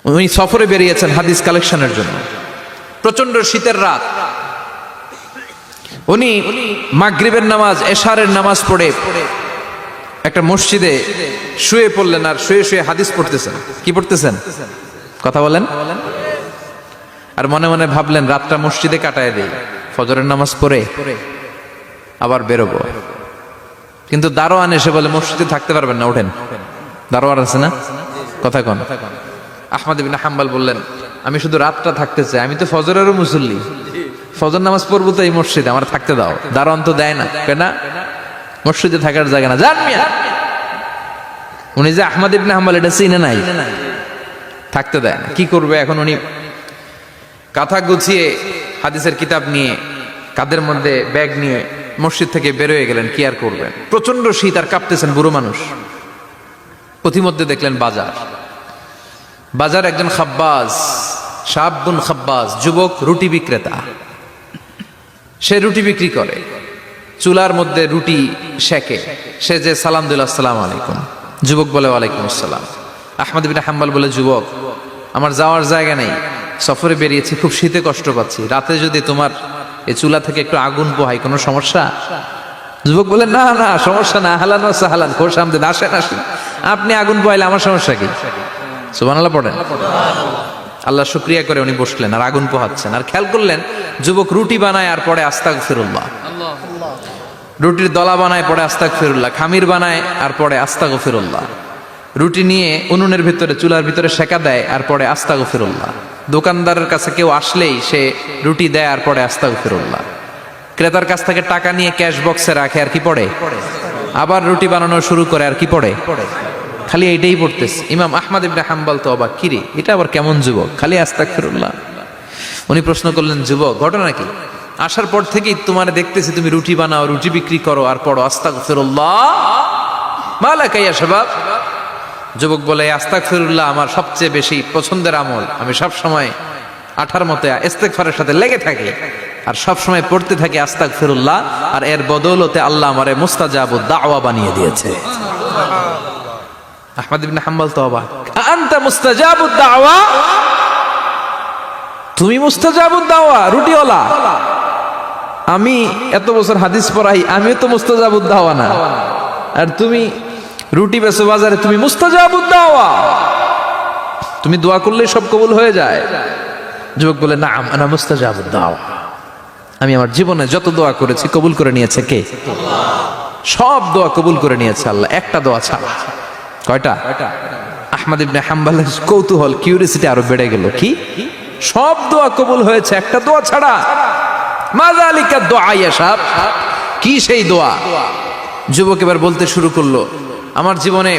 উনি সফরে বেরিয়েছেন হাদিস কালেকশনের জন্য। প্রচন্ড শীতের রাত, উনি মাগরিবের নামাজ, এশারের নামাজ পড়ে একটা মসজিদে শুয়ে পড়লেন, আর শুয়ে শুয়ে হাদিস পড়তেছেন। কি পড়তেছেন? কথা বলেন। আর মনে মনে ভাবলেন রাতটা মসজিদে কাটায় দেই, ফজরের নামাজ পড়ে আবার বেরোবো। কিন্তু দারোয়ান এসে বলে মসজিদে থাকতে পারবেন না, ওঠেন। দারোয়ান আছে না? কথা কন। আহমদ ইবনে হাম্বল বললেন আমি শুধু রাতটা থাকতে চাই, আমি তো ফজরেরও মুসল্লি, ফজর নামাজ পড়বো তো এই মসজিদে, আমার থাকতে দাও। দারোয়ান তো দেয় না, কেন? মসজিদে থাকার জায়গা না, জান মিয়া। উনি যে আহমদ ইবনে হাম্বল এটা চিনে নাই, থাকতে দেয় না। কি করবে এখন? উনি কাঁথা গুছিয়ে হাদিসের কিতাব নিয়ে কাঁধের মধ্যে ব্যাগ নিয়ে মসজিদ থেকে বেরোয় গেলেন। কি আর করবেন, প্রচন্ড শীত, আর কাঁপতেছেন, বুড়ো মানুষ। পথিমধ্যে দেখলেন বাজার। বাজার একজন খাব্বাজ, শাবুন খাব্বাজ, যুবক রুটি বিক্রেতা। সে রুটি বিক্রি করে, চুলার মধ্যে রুটি সেকে। সে যে সালাম দিল আসসালামু আলাইকুম, যুবক বলে ওয়ালাইকুম আসসালাম। আহমদ ইবনে হাম্বল বলে যুবক আমার যাওয়ার জায়গা নেই, সফরে বেরিয়েছি, খুব শীতে কষ্ট পাচ্ছি, রাতে যদি তোমার এই চুলা থেকে একটু আগুন পোহাই কোনো সমস্যা? যুবক বলে না না সমস্যা না, আহলান ওয়া সাহলান, খোশ আমদেদ, আসেন আসেন, আপনি আগুন পোহাইলে আমার সমস্যা কি? সুবহানাল্লাহ পড়েন। আল্লাহ শুকরিয়া করে উনি বসলেন আর আগুন পোহাচ্ছেন। আর খেয়াল করলেন যুবক রুটি বানায় আর পরে আস্তাগফিরুল্লাহ, রুটির দলা বানায় পরে আস্তাগফিরুল্লাহ, খামির বানায় আর পরে আস্তাগফিরুল্লাহ, রুটি নিয়ে উনুনের ভিতরে চুলার ভিতরে সেকা দেয় আর পরে আস্তাগফিরুল্লাহ। দোকানদারের কাছে কেউ আসলেই সে রুটি দেয় আর পরে আস্তাগফিরুল্লাহ। ক্রেতার কাছ থেকে টাকা নিয়ে ক্যাশ বক্সে রাখে আর কি পড়ে, আবার রুটি বানানো শুরু করে আর কি পড়ে, খালি এইটাই পড়তেছে। ইমাম আহমদ ইবনে হাম্বল তো অবাক, কিরে এটা আবার কেমন যুবক, খালি আস্তাগফিরুল্লাহ। উনি প্রশ্ন করলেন যুবক ঘটনা কি? আসার পর থেকেই তোমার দেখতেছি তুমি রুটি বানাও, রুটি বিক্রি করো আর পড়ো আস্তাগফিরুল্লাহ, মালাকা ইয়া শাবাব। যুবক বলে আস্তাগফিরুল্লাহ আমার সবচেয়ে বেশি পছন্দের আমল, আমি সব সময় আঠার মতো ইস্তেগফারের সাথে লেগে থাকি আর সব সময় পড়তে থাকি আস্তাগফিরুল্লাহ, আর এর বদৌলতে আল্লাহ আমারে মুস্তাজাবুদ দাওয়া বানিয়ে দিয়েছে। আহমদ ইবনে হাম্বল তো অবাক, আনতা মুস্তাজাবুদ দাওয়া, তুমি মুস্তাজাবুদ দাওয়া, রুটিওয়ালা। আমি এত বছর হাদিস পড়াই, আমিও তো মুস্তাজাবুদ দাওয়া না, আর তুমি রুটি বেচো বাজারে, তুমি মুস্তাজাবুদ দাওয়া, তুমি দোয়া করলেই সব কবুল হয়ে যায়। যুবক বলে নাম আনা মুস্তাজাবুদ দাওয়া, আমি আমার জীবনে যত দোয়া করেছি কবুল করে নিয়েছে কে? সব দোয়া কবুল করে নিয়েছে আল্লাহ, একটা দোয়া ছাড়া। কয়টা? আহমদ ইবনে হাম্বলের কৌতূহল, কিউরিসিটি আরো বেড়ে গেল। কি? সব দোয়া কবুল হয়েছে একটা দোয়া ছাড়া। মাযালিকা দোয়া ইয়া শাব, কি সেই দোয়া? যুবক এবার বলতে শুরু করলো আমার জীবনে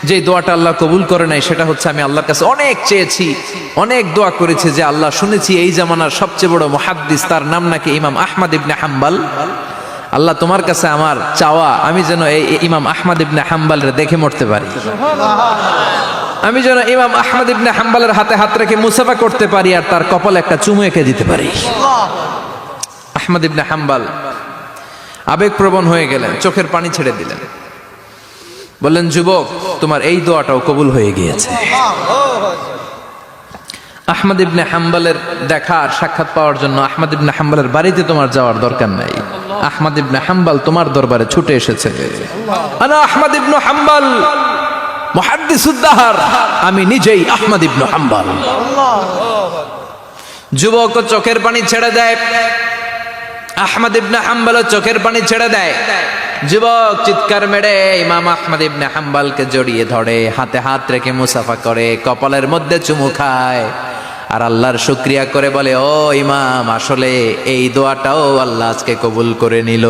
যে দোয়াটা আল্লাহ কবুল করে নাই সেটা হচ্ছে আমি আল্লাহর কাছে অনেক চেয়েছি, অনেক দোয়া করেছি যে আল্লাহ শুনেছি এই জামানার সবচেয়ে বড় মুহাদ্দিস, তার নাম নাকি ইমাম আহমদ ইবনে হাম্বল। আল্লাহ তোমার কাছে আমার চাওয়া আমি যেন এই ইমাম আহমদ ইবনে হাম্বলের দেখে মরতে পারি, আমি যেন ইমাম আহমদ ইবনে হাম্বলের হাতে হাত রেখে মুসাফা করতে পারি আর তার কপালে একটা চুমু এঁকে দিতে পারি। আহমদ ইবনে হাম্বল আবেগপ্রবণ হয়ে গেলেন, চোখের পানি ছেড়ে দিলেন, বললেন যুবক তোমার এই দোয়াটাও কবুল হয়ে গিয়েছে। আহমদ ইবনে হাম্বলের দেখা আর সাক্ষাৎ পাওয়ার জন্য আহমদ ইবনে হাম্বলের বাড়িতে তোমার যাওয়ার দরকার নাই, আহমদ ইবনে হাম্বল তোমার দরবারে ছুটে এসেছে। আনা আহমদ ইবনে হাম্বল মুহাদ্দিসুদ দাহর, আমি নিজেই আহমদ ইবনে হাম্বল। যুবক চোখের পানি ছেড়ে দেয়, আহমদ ইবনে হাম্বল চোখের পানি ছেড়ে দেয়। যুবক চিৎকার মেরে ইমাম আহমদ ইবনে হাম্বলকে জড়িয়ে ধরে, হাতে হাত রেখে মুসাফা করে, কপালের মধ্যে চুমু খায় আর আল্লাহর শুকরিয়া করে বলে ও ইমাম, আসলে এই দোয়াটাও আল্লাহ আজকে কবুল করে নিল।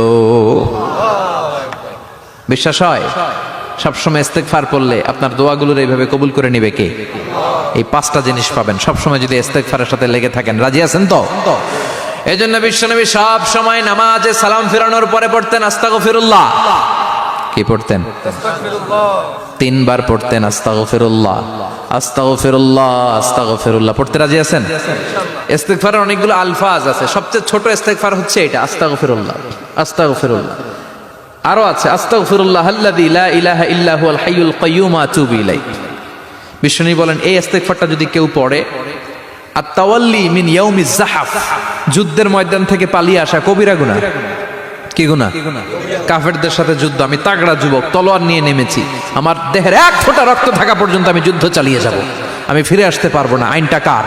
বিশ্বাস হয়? সবসময় ইস্তেগফার করলে আপনার দোয়াগুলোর এইভাবে কবুল করে নিবে কে? এই পাঁচটা জিনিস পাবেন সবসময় যদি ইস্তেগফারের সাথে লেগে থাকেন। রাজি আছেন তো? এই জন্য বিশ্বনবী সব সময় নামাজে সালাম ফিরানোর পরে পড়তেন আস্তাগফিরুল্লাহ। কি পড়তেন? তিনবার পড়তেন আস্তাগফিরুল্লাহ, আস্তাগফিরুল্লাহ, আস্তাগফিরুল্লাহ। পড়তে রাজি আছেন? ইস্তেগফারের অনেকগুলো আলফাজ আছে, সবচেয়ে ছোট ইস্তেগফার হচ্ছে এটা আস্তাগফিরুল্লাহ, আস্তাগফিরুল্লাহ। আরো আছে আস্তাগফিরুল্লাহ আল্লাযী লা ইলাহা ইল্লা হুয়াল হাইয়ুল কাইয়্যুম আতুবু ইলাইহি। বিষ্ণু বলেন এই ইস্তেগফারটা যদি কেউ পড়ে, আত-তাওয়াল্লি মিন ইয়াউমিজ যাহাফ, যুদ্ধের ময়দান থেকে পালিয়ে আসা কবিরা গুনাহ। কি গুনাহ? কাফেরদের সাথে যুদ্ধ, আমি তাগড়া যুবক, তলোয়ার নিয়ে নেমেছি, আমার দেহের এক ফোঁটা রক্ত থাকা পর্যন্ত আমি যুদ্ধ চালিয়ে যাব, আমি ফিরে আসতে পারবো না, আইনটা কার?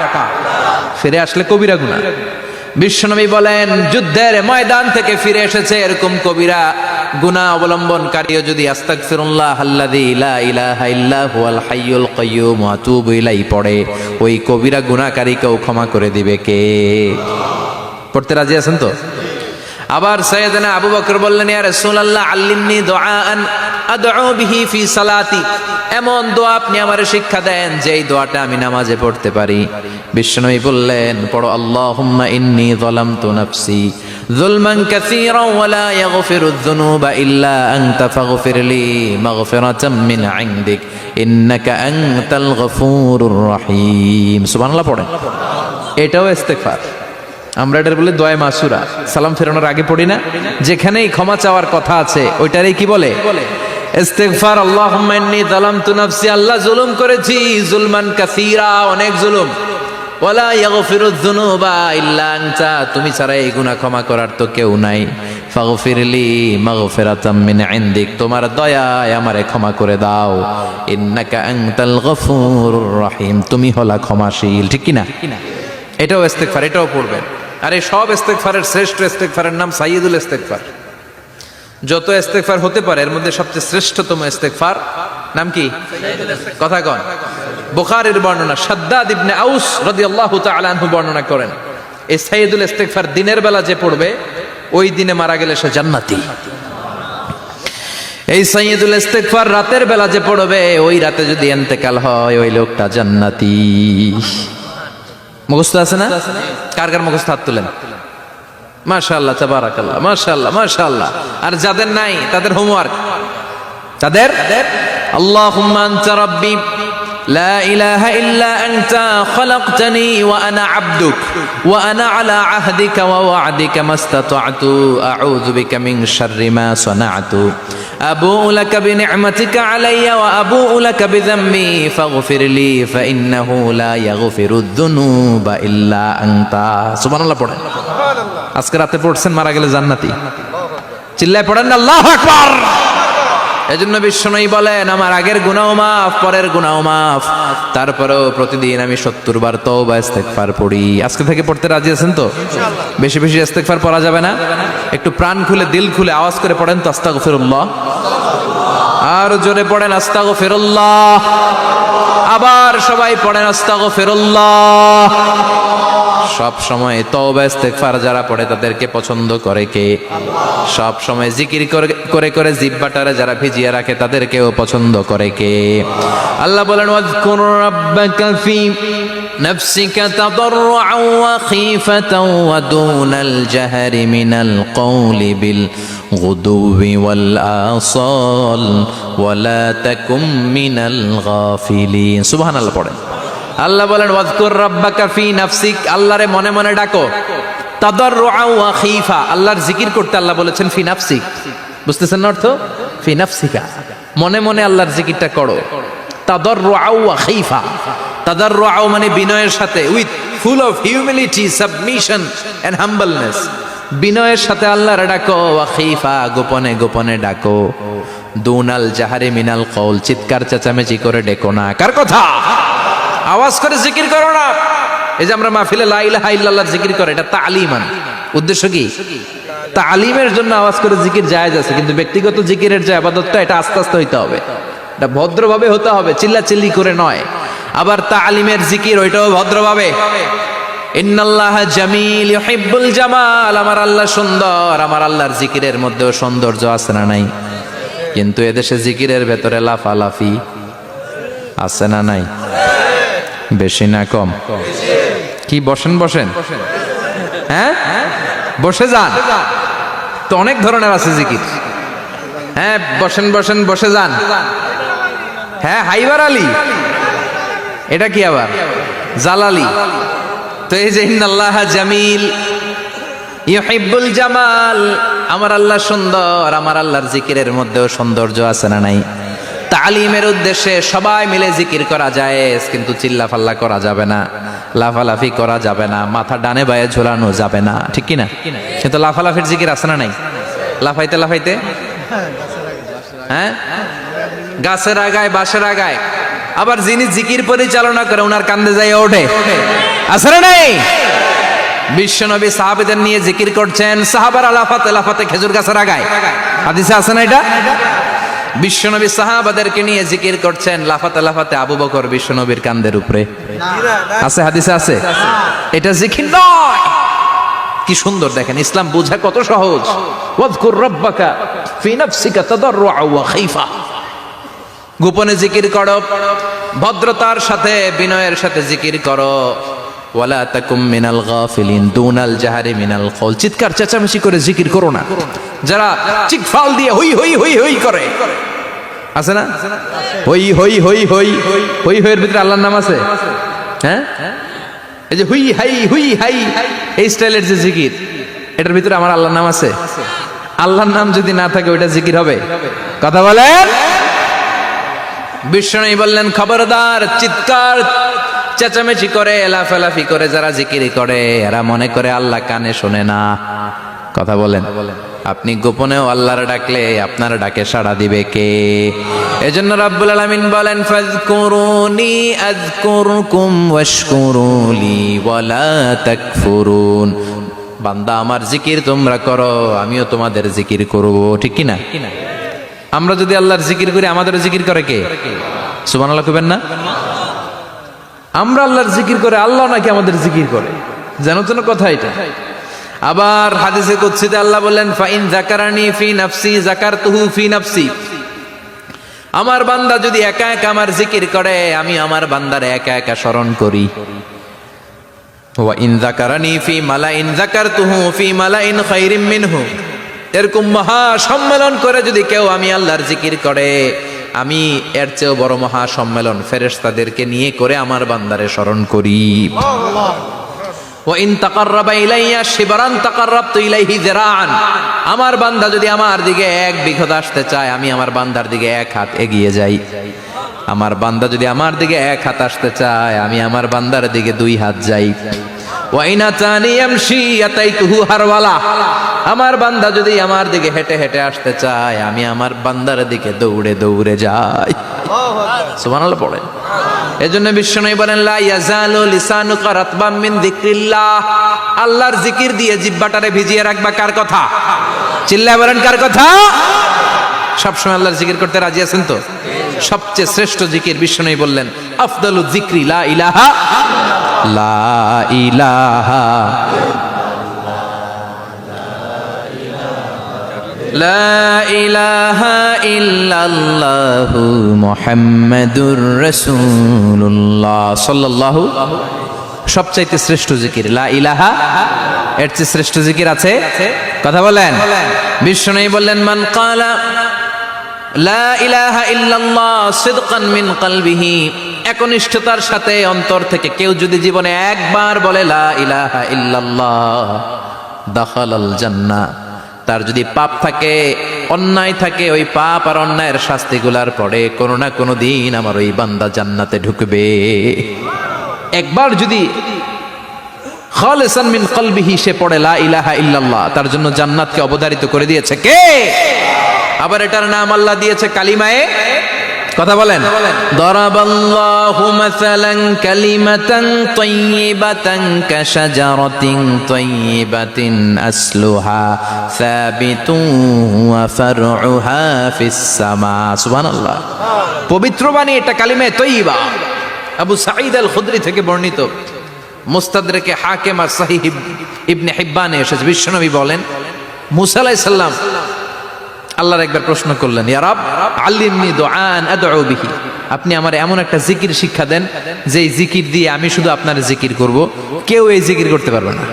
ফিরে আসলে কবিরা গুনাহ। বিশ্বনবী বলেন যুদ্ধের ময়দান থেকে ফিরে এসেছে এরকম কবিরা গুনাহ অবলম্বনকারীও যদি আস্তাগফিরুল্লাহ আল্লাযী লা ইলাহা ইল্লা হুয়াল হাইয়ুল কাইয়্যুম ওয়া আতুবু ইলাইহি পড়ে, ওই কবিরা গুনাহকারীকেও ক্ষমা করে দিবে কে? পড়তে রাজি আছেন তো? আবার সাইয়েদনা আবু বকর বললেন, ইয়া রাসূলুল্লাহ আল্লিমনি দুআআন আদউ বিহি ফি সালাতি, এমন দোয়া আপনি আমারে শিক্ষা দেন যেই দোয়াটা আমি নামাজে পড়তে পারি। বিশ্বনবী বললেন, পড়ো আল্লাহুম্মা ইন্নী যালামতু নাফসি যুলমান কাসীরা ওয়া লা ইয়াগফিরুয যুনুবা ইল্লা আনতা ফাগফিরলি মাগফিরাতাম মিন ইনদিক ইন্নাকা আনতাল গফুরুর রহিম। সুবহানাল্লাহ পড়েন। এটাও ইস্তেগফার। আমরা এটার বলে দোয়া মাসুরা, সালাম ফেরানোর আগে পড়ি না? যেখানেই ক্ষমা চাওয়ার কথা আছে ওইটারই কি বলে? ইস্তেগফার। আল্লাহুম্মা ইন্নী যালামতু নাফসি, আল্লাহ জুলুম করেছি, যুলমান কাসীরা, অনেক জুলুম, ওয়ালা ইয়াগফিরুয যুনুবা ইল্লা আনতা, তুমি ছাড়া এই গুনাহ ক্ষমা করার তো কেউ নাই, ফাগফিরলি মাগফিরাতাম মিন ইনদিক, তোমার দয়ায় আমারে ক্ষমা করে দাও, ইন্নাকা আনতাল গফুরুর রহিম, তুমি হলা ক্ষমাশীল। ঠিক কি না? এটাও ইস্তেগফার, এটাও পড়বেন। আর এই সব ইস্তেগফারের শ্রেষ্ঠ ইস্তেগফারের নাম সাইয়্যিদুল ইস্তেগফার। যত ইস্তেগফার হতে পারে এর মধ্যে সবচেয়ে শ্রেষ্ঠতম ইস্তেগফার নাম কি? কথা কন। বুখারীর বর্ণনা, শাদ্দাদ ইবনে আউস রাদিয়াল্লাহু তাআলা আনহু বর্ণনা করেন, এই সাইয়্যিদুল ইস্তেগফার দিনের বেলা যে পড়বে ওই দিনে মারা গেলে সে জান্নাতি। এই সাইয়্যিদুল ইস্তেগফার রাতের বেলা যে পড়বে ওই রাতে যদি ইন্তেকাল হয় ওই লোকটা জান্নাতি। মুখস্থ আছে না? কার কার মুখস্থ হাত তুলেন। মাশাআল্লাহ, তাবারাকাল্লাহ, মাশাআল্লাহ, মাশাআল্লাহ। আর যাদের নাই তাদের হোমওয়ার্ক, তাদের আল্লাহুম্মা আনতা রাব্বি লা ইলাহা ইল্লা আনতা খালাকতানি ওয়া আনা আবদুক ওয়া আনা আলা আহদিকা ওয়া ওয়া'দিকা মাস্তাতা'তু আউযু বিকা মিন শাররি মা সানা'তু আবুউ লাকা বিনি'মাতিকা আলাইয়া ওয়া আবুউ লাকা বিযামবি ফাগফিরলি ফাইন্নাহু লা ইয়াগফিরুয যুনুবা ইল্লা আনতা। সুবহানাল্লাহ পড়েন। আজকে রাতে পড়ছেন, মারা গেলে জান্নাতি। চিল্লায় পড়েন না আল্লাহু আকবার। এজন্য বিশ্বনবী বলেন আমার আগের গুনাহ মাফ, পরের গুনাহ মাফ, তারপরেও প্রতিদিন আমি 70 বার তওবা ইস্তেগফার পড়ি। আজকে থেকে পড়তে রাজি আছেন তো? বেশি বেশি ইস্তেগফার পড়া যাবে না? একটু প্রাণ খুলে দিল খুলে আওয়াজ করে পড়েন তো আস্তাগফিরুল্লাহ। আর জোরে পড়েন আস্তাগফিরুল্লাহ। আবার সবাই পড়েন আস্তাগফিরুল্লাহ। সব সময় তওবা ইস্তেগফার যারা পড়ে তাদেরকে পছন্দ করে কে? সব সময় জিকির করে করে জিহ্বাটারে যারা ভিজিয়ে রাখে তাদেরকেও পছন্দ করে কে? আল্লাহ বলেন ওয়াজকুর রাব্বাকা ফি নাফসিকা তাদাররুআন ওয়া খীফাতান ওয়া দুনাল জাহরি মিনাল কওলি বিল গুদুবি ওয়াল আসাল ওয়া লা তাকুম মিনাল গাফিলিন। সুবহানাল্লাহ পড়েন। আল্লাহ বলেন ওয়াজকুর রাব্বাকা ফি নাফসিক, আল্লাহরে মনে মনে ডাকো, তাদাররুআন ওয়া খীফা, আল্লাহর জিকির করতে আল্লাহ বলেছেন ফি নাফসিক। বুঝতেছেন না অর্থ? ফি নাফসিকা, মনে মনে আল্লাহর জিকিরটা করো। তাদাররুআন ওয়া খীফা, তাদাররুআন মানে বিনয়ের সাথে, with full of humility, submission and humbleness, বিনয়ের সাথে আল্লাহরে ডাকো। ওয়া খীফা, গোপনে গোপনে ডাকো। দুনাল জাহারি মিনাল কওল, চিৎকার চেঁচামেচি করে ডেকো না। কার কথা? আওয়াজ করে জিকির করো না। এই যে আমরা মাহফিলে লা ইলাহা ইল্লাল্লাহর জিকির করে, এটা তালিমান। উদ্দেশ্য কি? তালিমের জন্য আওয়াজ করে জিকির জায়েজ আছে, কিন্তু ব্যক্তিগত জিকিরের যে ইবাদতটা এটা আস্তে আস্তে হইতে হবে, এটা ভদ্রভাবে হতে হবে, চিল্লাচিল্লি করে নয়। আবার তালিমের জিকির ওইটাও ভদ্রভাবে। ইন্নাল্লাহা জামিল ইউহিব্বুল জামাল, আমার আল্লাহ সুন্দর, আমার আল্লাহর জিকিরের মধ্যেও সৌন্দর্য আছে না নাই? কিন্তু এদেশে জিকিরের ভেতরে লাফালাফি আছে না নাই? বেশি না কম? কি বসেন বসেন, হ্যাঁ বসে যান তো, অনেক ধরনের আছে জিকির। হ্যাঁ বসেন বসেন, বসে যান। হ্যাঁ হাইবার আলী, এটা কি আবার জালালি? তো এই যে ইন্নাল্লাহা জামিল ইউহিব্বুল জামাল, আমার আল্লাহ সুন্দর, আমার আল্লাহর জিকিরের মধ্যেও সৌন্দর্য আছে না নাই? তালিমের উদ্দেশ্যে সবাই মিলে জিকির করা যায়, কিন্তু চিল্লাফাল্লা করা যাবে না, লাফালাফি করা যাবে না, মাথা ডানে বায়ে ঝোলানো যাবে না, ঠিক কি না? কিন্তু লাফালাফির জিকির আছে না নাই? লাফাইতে লাফাইতে, হ্যাঁ, গাছের আগায় বাঁশের আগায়। আবার যিনি জিকির পরিচালনা করে ওনার কান্দে যাই ওঠে, আছে না নাই? বিশ্বনবী সাহাবীদের নিয়ে জিকির করছেন, সাহাবারা লাফাতে লাফাতে খেজুর গাছের আগায়। হাদিসে আছে না এটা? বিশ্বনবী সাহাবাদেরকে নিয়ে জিকির করছেন, লাফাতে লাফাতে আবু বকর বিশ্বনবীর কান্দের উপরে। আছে, হাদিসে আছে। এটা জিকির নয়। কি সুন্দর দেখেন, ইসলাম বোঝা কত সহজ। ওয়াজকুর রাব্বাকা ফি নাফসিকা তাদাররুআ ওয়া খাইফা। গোপনে জিকির করো, ভদ্রতার সাথে বিনয়ের সাথে জিকির করো। ওয়ালা তাকুম মিনাল গাফিলিন দুনাল জাহারি মিনাল কওল। চিৎকার চেঁচামেচি করে জিকির করো না। যারা চিকফাল দিয়ে হই হই হই হই করে, আছে না? হই হই হই হই হই হইয়ের ভিতরে আল্লাহর নাম আছে, হ্যাঁ? এই যে হুই হাই হুই হাই, এই স্টাইলের যে জিকির, এটার ভিতরে আমার আল্লাহর নাম আছে? আল্লাহর নাম যদি না থাকে ওইটা জিকির হবে? কথা বলেন। বিষ্ণু বললেন, খবরদার, চিৎকার চেঁচামেচি করে লাফালাফি করে যারা জিকির করে এরা মনে করে আল্লাহ কানে শোনে না। কথা বলেন। আপনি গোপনেও আল্লাহর ডাকলে আপনার ডাকে সাড়া দিবে কে? এজন্য রাব্বুল আলামিন বলেন, ফাযকুরুনি আযকুরকুম ওয়াশকুরুলি ওয়ালা তাকফুরুন। বান্দা আমার জিকির তোমরা করো, আমিও তোমাদের জিকির করব, ঠিক কি না? আমরা যদি আল্লাহর জিকির করি আমাদের জিকির করে কে? সুবহানাল্লাহ কইবেন না? আমরা আল্লাহর জিকির করে, আল্লাহ নাকি আমাদের জিকির করে, জানো তো না কথা এটা? আবার হাদিসে কুদসিতে আল্লাহ বললেন, ফাইন যাকারানি ফি নাফসি যাকারতুহু ফি নাফসি। আমার বান্দা যদি একা একা আমার জিকির করে, আমি আমার বান্দারে একা একা স্মরণ করি। ওয়া ইন যাকারানি ফি মালাইন যাকারতুহু ফি মালাইন খায়রিম মিনহু। এরকম মহা সম্মেলন করে যদি কেউ আমি আল্লাহর জিকির করে, আমি এর চেয়েও বড় মহা সম্মেলন ফেরেশতাদেরকে নিয়ে করে আমার বান্দারে স্মরণ করি। ওয়া ইন তাকাররাবা ইলাইয়া শিবরান তাকাররাবতু ইলাইহি যিরাআন। আমার বান্দা যদি আমার দিকে এক বিঘত আসতে চায়, আমি আমার বান্দার দিকে এক হাত এগিয়ে যাই। আমার বান্দা যদি আমার দিকে এক হাত আসতে চায়, আমি আমার বান্দার দিকে দুই হাত যাই। ওয়া ইন আতানি ইয়ামশি আতাইতুহু হারওয়ালা। আমার বান্দা যদি আমার দিকে হেঁটে হেঁটে আসতে চায়, আমি আমার বান্দার দিকে দৌড়ে দৌড়ে যাই। সুবহানাল্লাহ পড়েন। এজন্য বিশ্বনবী বলেন, লা ইয়াজালু লিসানুকা রাতবাম মিন যিকরিল্লাহ। আল্লাহর জিকির দিয়ে জিহ্বাটারে ভিজিয়ে রাখবা। কার কথা? চিল্লায় বলেন, কার কথা? সবসময় আল্লাহর জিকির করতে রাজি আছেন তো? সবচেয়ে শ্রেষ্ঠ জিকির বিশ্বনবী বললেন, আফদালু যিকরি লা ইলাহা লা ইলাহা লা ইলাহা ইল্লাল্লাহু মুহাম্মাদুর রাসূলুল্লাহ সাল্লাল্লাহু। সবচাইতে শ্রেষ্ঠ জিকির লা ইলাহা। এর চেয়ে শ্রেষ্ঠ জিকির আছে? কথা বলেন। বিশ্বনবী বললেন, মান ক্বালা লা ইলাহা ইল্লাল্লাহ সিদকান মিন কলবিহি। একনিষ্ঠতার সাথে অন্তর থেকে কেউ যদি জীবনে একবার বলে লা ইলাহা ইল্লাল্লাহ, দাখালাল জান্নাহ। তার যদি পাপ থাকে, অন্যায় থাকে, ওই পাপ আর অন্যায়ের শাস্তিগুলার পরে কোনো না কোনো দিন আমার ওই বান্দা জান্নাতে ঢুকবে। একবার যদি খালিসান মিন কলবিহি সে পড়ে লা ইলাহা ইল্লাল্লাহ, তার জন্য জান্নাতকে অবধারিত করে দিয়েছে কে? আবার এটার নাম আল্লাহ দিয়েছে কালিমায়ে। কথা বলেন। দরাবাল্লাহু মাসালান কালিমাতান তাইয়িবাতান কাশাজারাতিন তাইয়িবাতিন আসলুহা সাবিতুন ওয়া ফারউহা ফিস সামা। সুবহানাল্লাহ। পবিত্র বাণী এটা কালিমায়ে তাইয়িবা। আবু সাঈদ আল খুদরি থেকে বর্ণিত, মুস্তাদরেকে হাকিম আর সহিহ ইবনে হিব্বানে এসেছে। বিশ্বনবী বলেন, মুসা আলাইহিস সালাম আল্লাহর একবার প্রশ্ন করলেন, ইয়া রাব আল্লিমনি দুআন আদউ বিহি। আপনি আমার এমন একটা জিকির শিক্ষা দেন যে জিকির দিয়ে আমি শুধু আপনার জিকির করব, কেউ এই জিকির করতে পারবে না।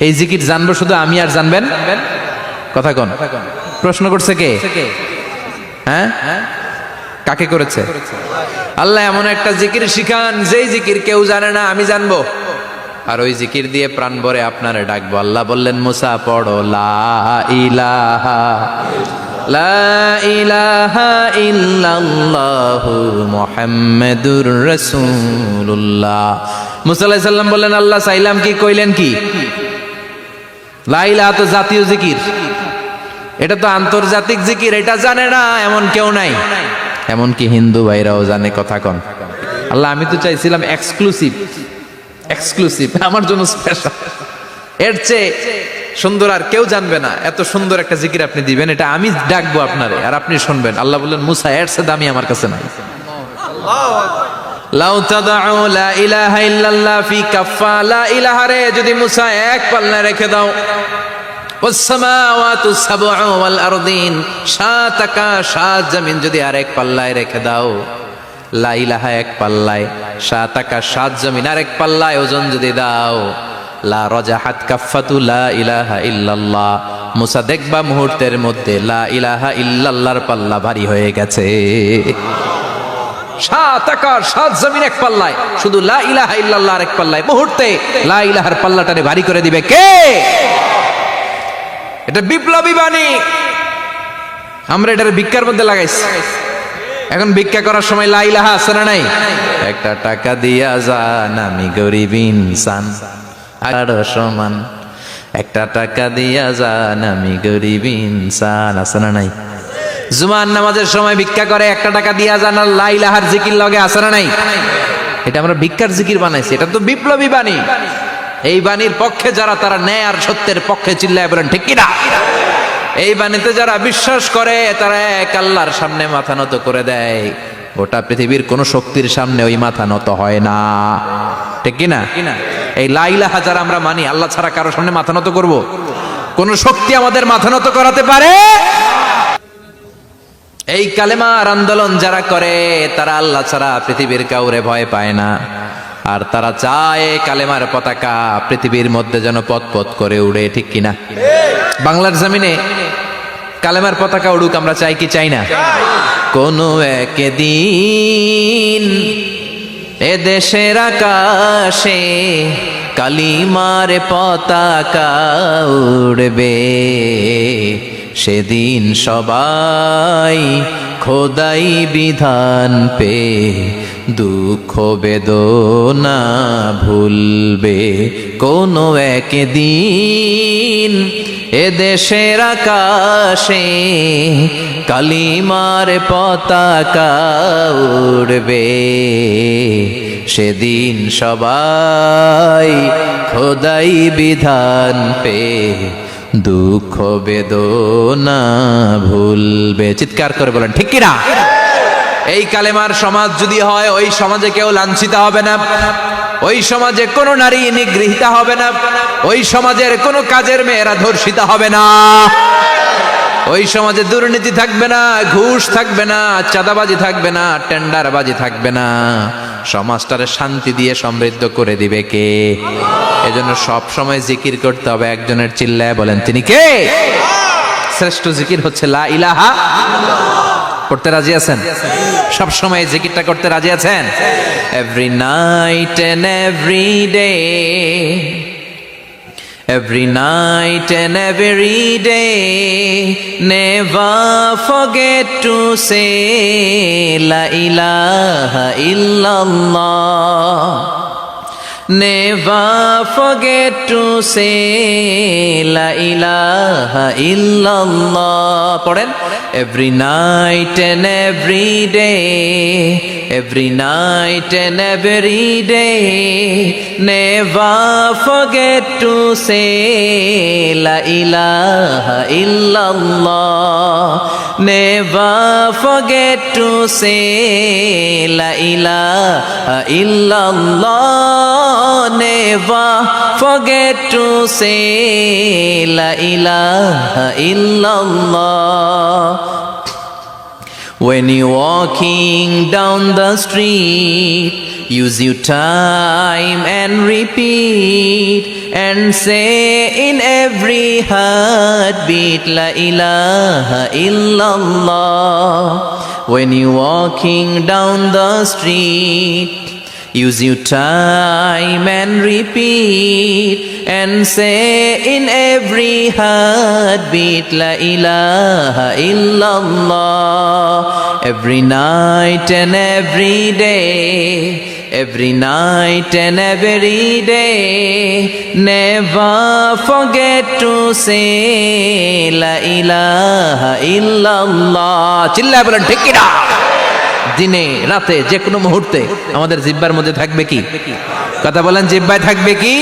এই জিকির জানবো শুধু আমি আর জানবেন। কথা কোন? প্রশ্ন করছে কে? হ্যাঁ, কাকে করেছে? আল্লাহ এমন একটা জিকির শিখান যেই জিকির কেউ জানে না, আমি জানবো, আর ওই জিকির দিয়ে প্রাণ ভরে আপনারে ডাকবো। আল্লাহ বললেন, মুসা পড়ো লা ইলাহা লা ইলাহা ইল্লাল্লাহু মুহাম্মাদুর রাসূলুল্লাহ। মুসা আলাইহিস সালাম বললেন, আল্লাহ চাইলাম কি, কইলেন কি? লা ইলাহা তো জাতীয় জিকির, এটা তো আন্তর্জাতিক জিকির, এটা জানে না এমন কেউ নাই। এমনকি হিন্দু ভাইরাও জানে, কথা কন। আল্লাহ আমি তো চাইছিলাম এক্সক্লুসিভ আমার জন্য স্পেশাল, এর চেয়ে সুন্দর আর কেউ জানবে না, এত সুন্দর একটা জিকির আপনি দিবেন, এটা আমি ডাকবো আপনারে আর আপনি শুনবেন। আল্লাহ বললেন, মুসা এর চেয়ে দামি আমার কাছে নাই। লাউ তাদউ লা ইলাহা ইল্লাল্লাহ ফি কাফা, লা ইলাহা রে যদি মুসা এক পাল্লায় রেখে দাও, ওয়াস সামাওয়াতু সাবউ ওয়াল আরদিন, সাত আকাশ সাত জমিন যদি আরেক পাল্লায় রেখে দাও, লা ইলাহা এক পাল্লায়, সাত আকাশ সাত জমিন আরেক পাল্লায় ওজন যদি দাও, লা রাজাহাত কাফাতু লা ইলাহা ইল্লাল্লাহ, মুসা দেখবা মুহূর্তের মধ্যে লা ইলাহা ইল্লাল্লাহর পাল্লা ভারী হয়ে গেছে। সাত আকাশ সাত জমিন এক পাল্লায়, শুধু লা ইলাহা ইল্লাল্লাহ এক পাল্লায়, মুহূর্তে লা ইলাহার পাল্লাটারে ভারী করে দিবে কে? এটা বিপ্লবী বাণী। আমরা এটার ভিক্ষার মধ্যে লাগাইছি। এখন ভিক্ষা করার সময় লা ইলাহা আছে না নাই? একটা টাকা দিয়া যান, আমি গরিব ইনসান আরো সমান, একটা টাকা দিয়া যান, আমি গরিব ইনসান, আছে না নাই? জুমার নামাজের সময় ভিক্ষা করে, একটা টাকা দিয়া যান, আর লা ইলাহার জিকির লগে, আছে না নাই? এটা আমরা ভিক্ষার জিকির বানাইছি, এটা তো বিপ্লবী বাণী। এই বাণীর পক্ষে যারা, তারা ন্যায় আর সত্যের পক্ষে চিল্লায় বলেন ঠিক কিনা? এই বাণীতে যারা বিশ্বাস করে, তারা এক আল্লাহর সামনে মাথা নত করে দেয়। গোটা পৃথিবীর কোন শক্তির সামনে ওই মাথা নত হয় না, ঠিক কিনা? এই লা ইলাহা যারা আমরা মানি, আল্লাহ ছাড়া কারো সামনে মাথা নত করব? কোন শক্তি আমাদের মাথা নত করাতে পারে? এই কালেমার আন্দোলন যারা করে, তারা আল্লাহ ছাড়া পৃথিবীর কাউরে ভয় পায় না। আর তারা চায় কালেমার পতাকা পৃথিবীর মধ্যে যেন পথ পথ করে উড়ে, ঠিক কিনা? বাংলার জমিনে কালেমার পতাকা উড়ুক, আমরা চাই কি চাই না? কোনো একদিন এ দেশের আকাশে কালিমার পতাকা উড়বে, সেদিন সবাই খোদাই বিধান পে দুঃখ বেদনা ভুলবে। কোনো একদিন এ দেশের আকাশে কালিমার পতাকা উড়বে, সেদিন সবাই খোদাই বিধান পে দুঃখ বেদনা ভুলবে। চিৎকার করে বলেন ঠিক কিনা? এই কালেমার সমাজ যদি হয়, ওই সমাজে কেউ লাঞ্ছিত হবে না, ওই সমাজে কোনো নারী নিগৃহীতা হবে না, ওই সমাজের কোনো কাজের মেয়েরা ধর্ষিত হবে না, ওই সমাজে দুর্নীতি থাকবে না, ঘুষ থাকবে না, চাঁদাবাজি থাকবে না, টেন্ডারবাজি থাকবে না। সমাজটারে শান্তি দিয়ে সমৃদ্ধ করে দিবে কে? এজন্য সব সময় জিকির করতে হবে একজনের, চিল্লায় বলেন তিনি কে? শ্রেষ্ঠ জিকির হচ্ছে লা ইলাহা। করতে রাজি আছেন? সব সময় জিকিরটা করতে রাজি আছেন? Every night and every day, every night and every day, never forget to say la ilaha illallah, never forget to say la ilaha illallah. পড়েন, every night and every day, every night and every day, never forget to say la ilaha illallah, never forget to say la ilaha illallah, never forget to say la ilaha illallah. When you're walking down the street, use your time and repeat and say in every heartbeat la ilaha illallah. When you're walking down the street, use your time and repeat and say in every heartbeat La ilaha illallah. Every night and every day, every night and every day, never forget to say La ilaha illallah. চিল্লায় বলেন ঠিক কিনা? দিনে রাতে যে কোনো মুহূর্তে আমাদের জিহ্বার মধ্যে থাকবে কি? কথা বলেন, জিহ্বায় থাকবে কি?